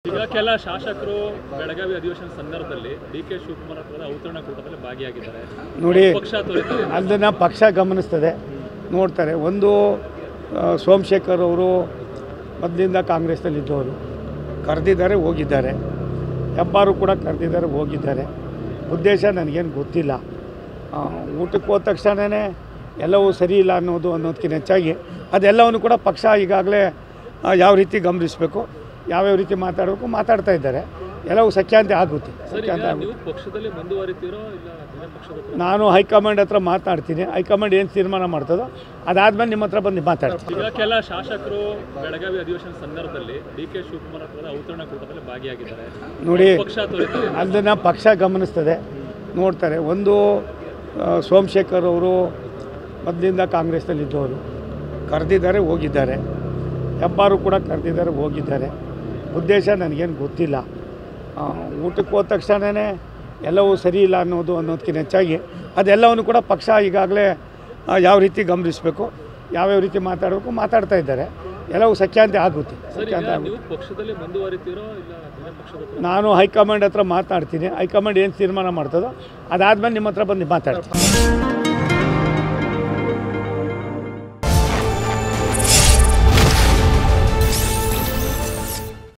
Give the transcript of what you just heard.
ಈಗ ಕೆಲ ಶಾಸಕರು ಬೆಳಗಾವಿ ಅಧಿವೇಶನ ಸಂದರ್ಭದಲ್ಲಿ ಡಿ.ಕೆ. ಶಿವಕುಮಾರ್ ಅವರ ಔತಣಕೂಟದಲ್ಲಿ ಭಾಗಿಯಾಗಿದ್ದಾರೆ. ನೋಡಿ, ಪಕ್ಷ ತೋರಿಸುತ್ತದೆ, ಅದನ್ನು ಪಕ್ಷ ಗಮನಿಸ್ತದೆ, ನೋಡ್ತಾರೆ. ಒಂದು ಸೋಮಶೇಖರ್ ಅವರು ಮೊದಲಿಂದ ಕಾಂಗ್ರೆಸ್ನಲ್ಲಿದ್ದವರು ಕರೆದಿದ್ದಾರೆ, ಹೋಗಿದ್ದಾರೆ. ಹೆಬ್ಬಾರು ಕೂಡ ಕರೆದಿದ್ದಾರೆ, ಹೋಗಿದ್ದಾರೆ. ಉದ್ದೇಶ ನನಗೇನು ಗೊತ್ತಿಲ್ಲ. ಊಟಕ್ಕೆ ಹೋದ ತಕ್ಷಣವೇ ಎಲ್ಲವೂ ಸರಿ ಇಲ್ಲ ಅನ್ನೋದಕ್ಕಿಂತ ಹೆಚ್ಚಾಗಿ ಅದೆಲ್ಲವನ್ನು ಕೂಡ ಪಕ್ಷ ಈಗಾಗಲೇ ಯಾವ ರೀತಿ ಗಮನಿಸಬೇಕು, ಯಾವ್ಯಾವ ರೀತಿ ಮಾತಾಡಬೇಕು ಮಾತಾಡ್ತಾ ಇದ್ದಾರೆ. ಎಲ್ಲವೂ ಸಖ್ಯಾಂತೆ ಆಗುತ್ತೆ. ನಾನು ಹೈಕಮಾಂಡ್ ಹತ್ರ ಮಾತಾಡ್ತೀನಿ. ಹೈಕಮಾಂಡ್ ಏನು ತೀರ್ಮಾನ ಮಾಡ್ತದೋ ಅದಾದ್ಮೇಲೆ ನಿಮ್ಮ ಹತ್ರ ಬಂದು ಮಾತಾಡ್ತೀನಿ. ಈಗ ಕೆಲ ಶಾಸಕರು ಬೆಳಗಾವಿ ಅಧಿವೇಶನ ಸಂದರ್ಭದಲ್ಲಿ ಡಿ.ಕೆ. ಶಿವಕುಮಾರ್ ಅವರ ಔತಣಕೂಟದಲ್ಲಿ ಭಾಗಿಯಾಗಿದ್ದಾರೆ. ನೋಡಿ, ಪಕ್ಷ ತೋರಿಸುತ್ತದೆ, ಅದನ್ನು ಪಕ್ಷ ಗಮನಿಸ್ತದೆ, ನೋಡ್ತಾರೆ. ಒಂದು ಸೋಮಶೇಖರ್ ಅವರು ಮೊದಲಿಂದ ಕಾಂಗ್ರೆಸ್ನಲ್ಲಿದ್ದವರು ಕರೆದಿದ್ದಾರೆ, ಹೋಗಿದ್ದಾರೆ. ಹೆಬ್ಬಾರು ಕೂಡ ಕರೆದಿದ್ದಾರೆ, ಹೋಗಿದ್ದಾರೆ. ಉದ್ದೇಶ ನನಗೇನು ಗೊತ್ತಿಲ್ಲ. ಊಟಕ್ಕೆ ಹೋದ ತಕ್ಷಣವೇ ಎಲ್ಲವೂ ಸರಿ ಇಲ್ಲ ಅನ್ನೋದಕ್ಕಿಂತ ಹೆಚ್ಚಾಗಿ ಅದೆಲ್ಲವನ್ನು ಕೂಡ ಪಕ್ಷ ಈಗಾಗಲೇ ಯಾವ ರೀತಿ ಗಮನಿಸಬೇಕು, ಯಾವ್ಯಾವ ರೀತಿ ಮಾತಾಡಬೇಕು ಮಾತಾಡ್ತಾ ಇದ್ದಾರೆ. ಎಲ್ಲವೂ ಸಖ್ಯಾಂತೆ ಆಗುತ್ತೆ. ನಾನು ಹೈಕಮಾಂಡ್ ಹತ್ರ ಮಾತಾಡ್ತೀನಿ. ಹೈಕಮಾಂಡ್ ಏನು ತೀರ್ಮಾನ ಮಾಡ್ತದೋ ಅದಾದ್ಮೇಲೆ ನಿಮ್ಮ ಹತ್ರ ಬಂದು ಮಾತಾಡ್ತೀನಿ.